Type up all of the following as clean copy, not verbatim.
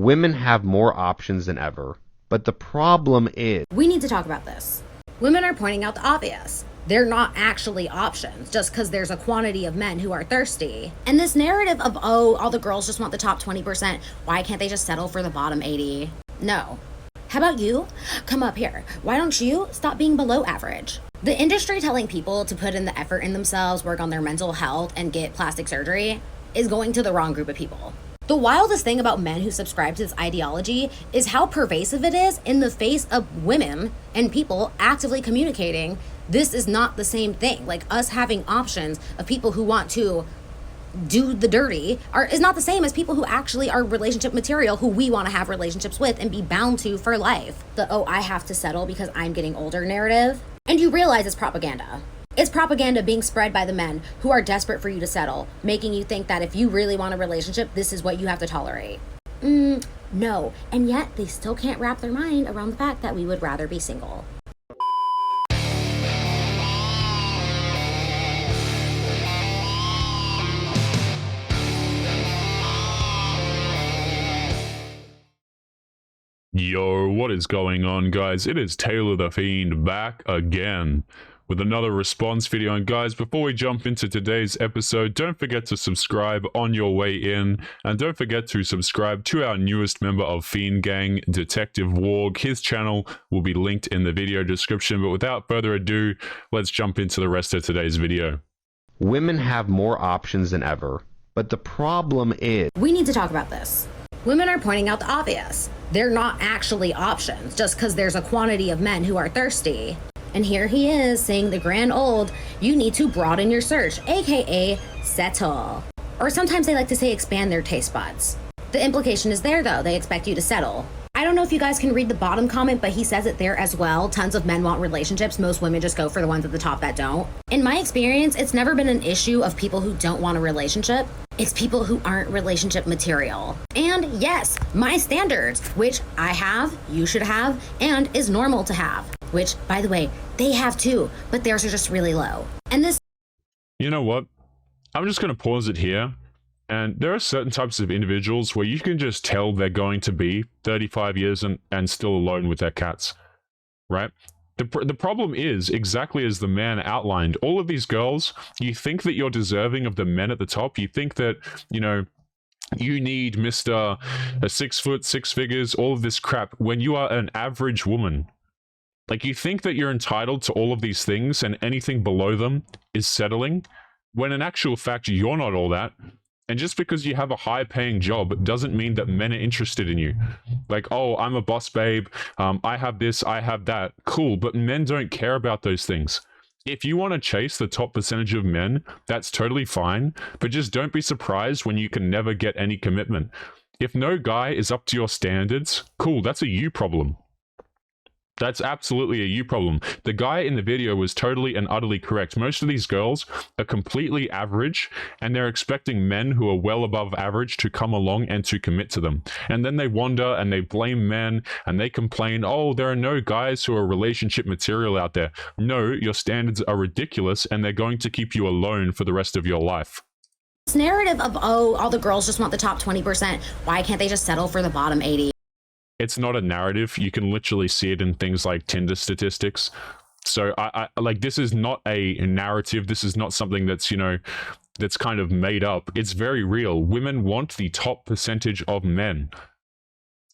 Women have more options than ever, but the problem is... We need to talk about this. Women are pointing out the obvious. They're not actually options just because there's a quantity of men who are thirsty. And this narrative of, oh, all the girls just want the top 20%, why can't they just settle for the bottom 80? No. How about you? Come up here. Why don't you stop being below average? The industry telling people to put in the effort in themselves, work on their mental health, and get plastic surgery is going to the wrong group of people. The wildest thing about men who subscribe to this ideology is how pervasive it is in the face of women and people actively communicating this is not the same thing. Like, us having options of people who want to do the dirty is not the same as people who actually are relationship material, who we want to have relationships with and be bound to for life. The, oh, I have to settle because I'm getting older narrative. And you realize it's propaganda. It's propaganda being spread by the men who are desperate for you to settle, making you think that if you really want a relationship, this is what you have to tolerate. No. And yet they still can't wrap their mind around the fact that we would rather be single. Yo, what is going on, guys? It is Taylor the Fiend back again with another response video. And guys, before we jump into today's episode, don't forget to subscribe on your way in, and don't forget to subscribe to our newest member of Fiend Gang, Detective Warg. His channel will be linked in the video description. But without further ado, let's jump into the rest of today's video. Women have more options than ever, but the problem is... We need to talk about this. Women are pointing out the obvious. They're not actually options just because there's a quantity of men who are thirsty. And here he is saying the grand old, you need to broaden your search, aka settle. Or sometimes they like to say expand their taste buds. The implication is there though, they expect you to settle. I don't know if you guys can read the bottom comment, but he says it there as well. Tons of men want relationships. Most women just go for the ones at the top that don't. In my experience, it's never been an issue of people who don't want a relationship. It's people who aren't relationship material. And yes, my standards, which I have, you should have, and is normal to have. Which, by the way, they have too, but theirs are just really low. And this... You know what? I'm just going to pause it here. And there are certain types of individuals where you can just tell they're going to be 35 years and still alone with their cats, right? The problem is, exactly as the man outlined, all of these girls, you think that you're deserving of the men at the top. You think that, you know, you need Mr. 6 foot, 6 figures, all of this crap, when you are an average woman. Like, you think that you're entitled to all of these things and anything below them is settling, when in actual fact, you're not all that. And just because you have a high-paying job doesn't mean that men are interested in you. Like, oh, I'm a boss babe, I have this, I have that. Cool, but men don't care about those things. If you want to chase the top percentage of men, that's totally fine, but just don't be surprised when you can never get any commitment. If no guy is up to your standards, cool, that's a you problem. That's absolutely a you problem. The guy in the video was totally and utterly correct. Most of these girls are completely average, and they're expecting men who are well above average to come along and to commit to them. And then they wander and they blame men and they complain, oh, there are no guys who are relationship material out there. No, your standards are ridiculous, and they're going to keep you alone for the rest of your life. This narrative of, oh, all the girls just want the top 20%, why can't they just settle for the bottom 80? It's not a narrative. You can literally see it in things like Tinder statistics. So I like, this is not a narrative. This is not something that's, you know, that's kind of made up. It's very real. Women want the top percentage of men.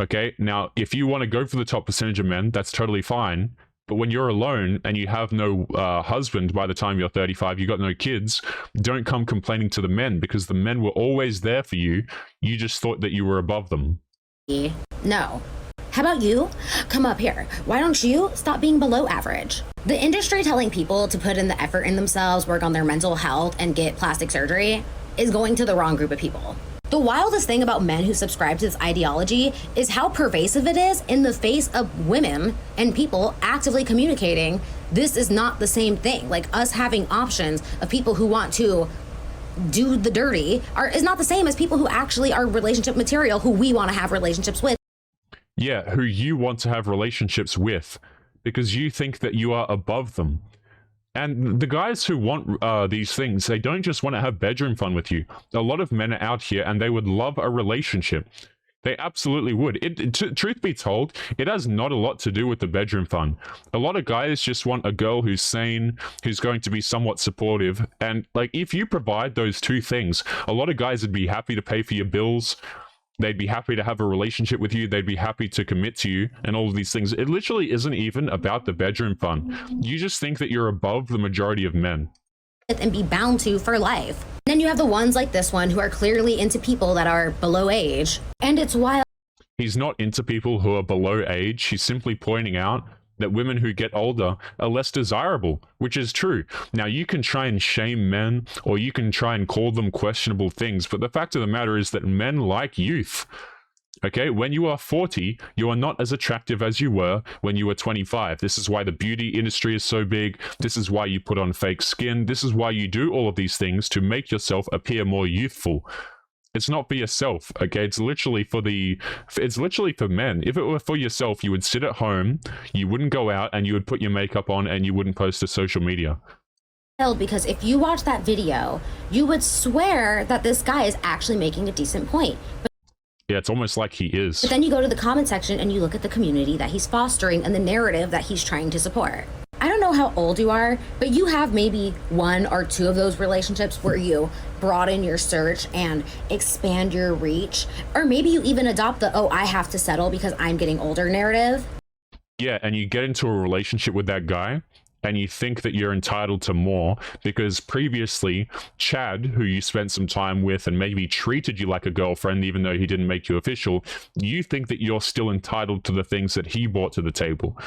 Okay. Now, if you want to go for the top percentage of men, that's totally fine. But when you're alone and you have no husband by the time you're 35, you got no kids, don't come complaining to the men, because the men were always there for you. You just thought that you were above them. No. How about you? Come up here. Why don't you stop being below average? The industry telling people to put in the effort in themselves, work on their mental health, and get plastic surgery is going to the wrong group of people. The wildest thing about men who subscribe to this ideology is how pervasive it is in the face of women and people actively communicating this is not the same thing. Like, us having options of people who want to do the dirty is not the same as people who actually are relationship material, who we want to have relationships with. Yeah, who you want to have relationships with, because you think that you are above them. And the guys who want these things, they don't just want to have bedroom fun with you. A lot of men are out here and they would love a relationship. They absolutely would. Truth be told, it has not a lot to do with the bedroom fun. A lot of guys just want a girl who's sane, who's going to be somewhat supportive. And like, if you provide those two things, a lot of guys would be happy to pay for your bills. They'd be happy to have a relationship with you. They'd be happy to commit to you and all of these things. It literally isn't even about the bedroom fun. You just think that you're above the majority of men. And be bound to for life. And then you have the ones like this one who are clearly into people that are below age. And it's wild. He's not into people who are below age. He's simply pointing out that women who get older are less desirable, which is true. Now, you can try and shame men, or you can try and call them questionable things, but the fact of the matter is that men like youth. Okay, when you are 40, you are not as attractive as you were when you were 25. This is why the beauty industry is so big. This is why you put on fake skin. This is why you do all of these things to make yourself appear more youthful. It's not for yourself, okay? It's literally for men. If it were for yourself, you would sit at home, you wouldn't go out, and you would put your makeup on, and you wouldn't post to social media. Because if you watch that video, you would swear that this guy is actually making a decent point. Yeah, it's almost like he is. But then you go to the comment section and you look at the community that he's fostering and the narrative that he's trying to support. I don't know how old you are, but you have maybe one or two of those relationships where you broaden your search and expand your reach. Or maybe you even adopt the, oh, I have to settle because I'm getting older narrative. Yeah, and you get into a relationship with that guy, and you think that you're entitled to more because previously Chad, who you spent some time with and maybe treated you like a girlfriend even though he didn't make you official, you think that you're still entitled to the things that he brought to the table.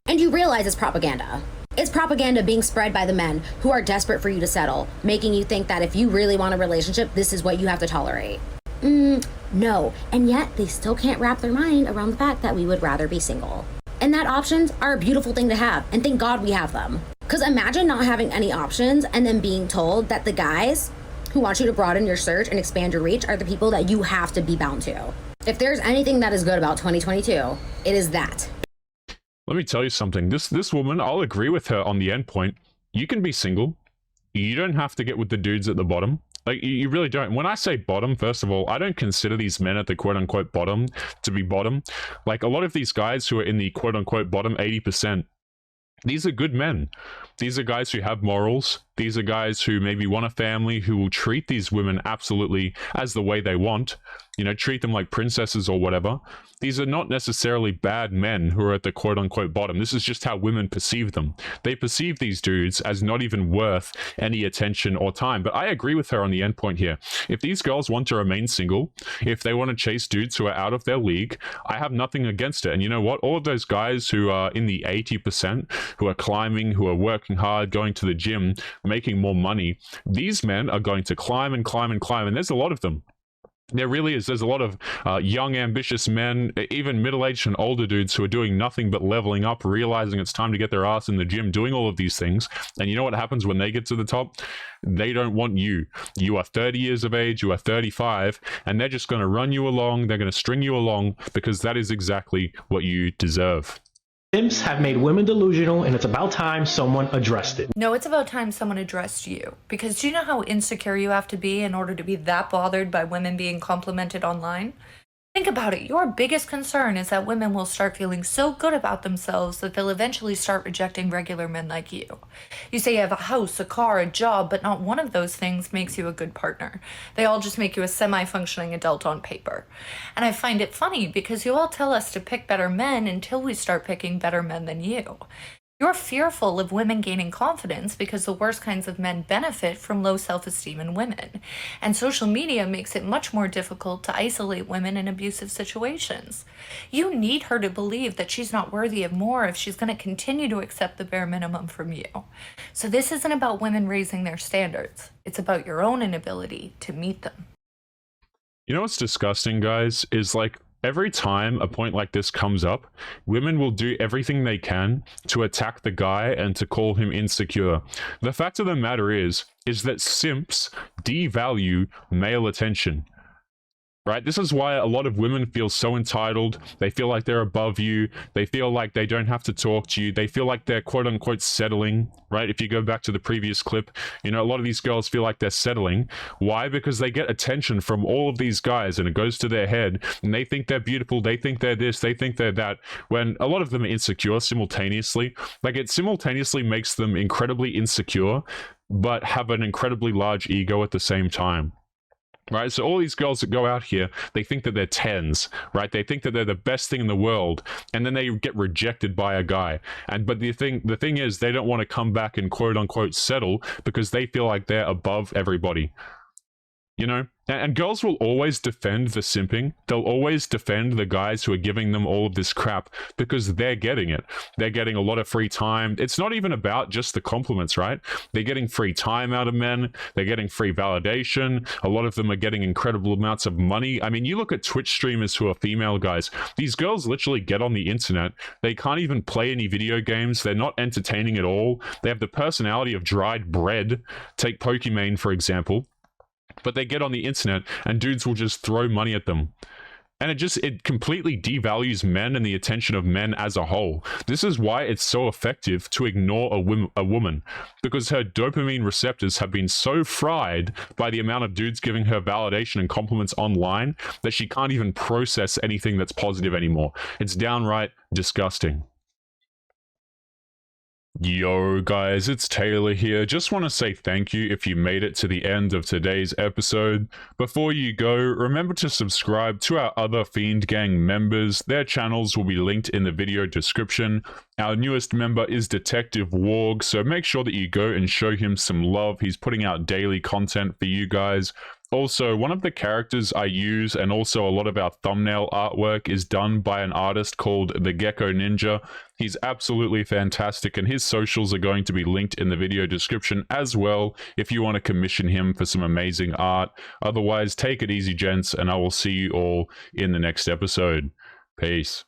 And you realize it's propaganda. It's propaganda being spread by the men who are desperate for you to settle, making you think that if you really want a relationship, this is what you have to tolerate. No, and yet they still can't wrap their mind around the fact that we would rather be single. And that options are a beautiful thing to have, and thank God we have them. Because imagine not having any options and then being told that the guys who want you to broaden your search and expand your reach are the people that you have to be bound to. If there's anything that is good about 2022, it is that. Let me tell you something. This woman, I'll agree with her on the end point. You can be single. You don't have to get with the dudes at the bottom. Like, you really don't. When I say bottom, first of all, I don't consider these men at the quote-unquote bottom to be bottom. Like, a lot of these guys who are in the quote-unquote bottom 80%, these are good men. These are guys who have morals. These are guys who maybe want a family, who will treat these women absolutely as the way they want. You know, treat them like princesses or whatever. These are not necessarily bad men who are at the quote-unquote bottom. This is just how women perceive them. They perceive these dudes as not even worth any attention or time. But I agree with her on the end point here. If these girls want to remain single, if they want to chase dudes who are out of their league, I have nothing against it. And you know what? All of those guys who are in the 80%, who are climbing, who are working hard, going to the gym, making more money, these men are going to climb and climb and climb. And there's a lot of them. There really is. There's a lot of young, ambitious men, even middle-aged and older dudes who are doing nothing but leveling up, realizing it's time to get their ass in the gym, doing all of these things. And you know what happens when they get to the top? They don't want you. You are 30 years of age, you are 35, and they're just going to run you along. They're going to string you along because that is exactly what you deserve. Simps have made women delusional, and it's about time someone addressed it. No, it's about time someone addressed you. Because do you know how insecure you have to be in order to be that bothered by women being complimented online? Think about it. Your biggest concern is that women will start feeling so good about themselves that they'll eventually start rejecting regular men like you. You say you have a house, a car, a job, but not one of those things makes you a good partner. They all just make you a semi-functioning adult on paper. And I find it funny because you all tell us to pick better men until we start picking better men than you. You're fearful of women gaining confidence because the worst kinds of men benefit from low self-esteem in women. And social media makes it much more difficult to isolate women in abusive situations. You need her to believe that she's not worthy of more if she's going to continue to accept the bare minimum from you. So this isn't about women raising their standards. It's about your own inability to meet them. You know what's disgusting, guys, is like, every time a point like this comes up, women will do everything they can to attack the guy and to call him insecure. The fact of the matter is that simps devalue male attention. right? This is why a lot of women feel so entitled. They feel like they're above you. They feel like they don't have to talk to you. They feel like they're quote unquote settling, right? If you go back to the previous clip, you know, a lot of these girls feel like they're settling. Why? Because they get attention from all of these guys and it goes to their head and they think they're beautiful. They think they're this, they think they're that, when a lot of them are insecure simultaneously. Like, it simultaneously makes them incredibly insecure, but have an incredibly large ego at the same time. Right, so all these girls that go out here, they think that they're 10s, right? They think that they're the best thing in the world, and then they get rejected by a guy. But the thing is, they don't want to come back and quote unquote settle because they feel like they're above everybody. You know, and girls will always defend the simping. They'll always defend the guys who are giving them all of this crap because they're getting it. They're getting a lot of free time. It's not even about just the compliments, right? They're getting free time out of men. They're getting free validation. A lot of them are getting incredible amounts of money. I mean, you look at Twitch streamers who are female guys. These girls literally get on the internet. They can't even play any video games. They're not entertaining at all. They have the personality of dried bread. Take Pokimane, for example. But they get on the internet and dudes will just throw money at them. And it completely devalues men and the attention of men as a whole. This is why it's so effective to ignore a woman, because her dopamine receptors have been so fried by the amount of dudes giving her validation and compliments online that she can't even process anything that's positive anymore. It's downright disgusting. Yo guys, it's Taylor here. Just want to say thank you if you made it to the end of today's episode. Before you go, remember to subscribe to our other Fiend Gang members. Their channels will be linked in the video description. Our newest member is Detective Warg, so make sure that you go and show him some love. He's putting out daily content for you guys. Also, one of the characters I use and also a lot of our thumbnail artwork is done by an artist called The Gecko Ninja. He's absolutely fantastic, and his socials are going to be linked in the video description as well if you want to commission him for some amazing art. Otherwise, take it easy, gents, and I will see you all in the next episode. Peace.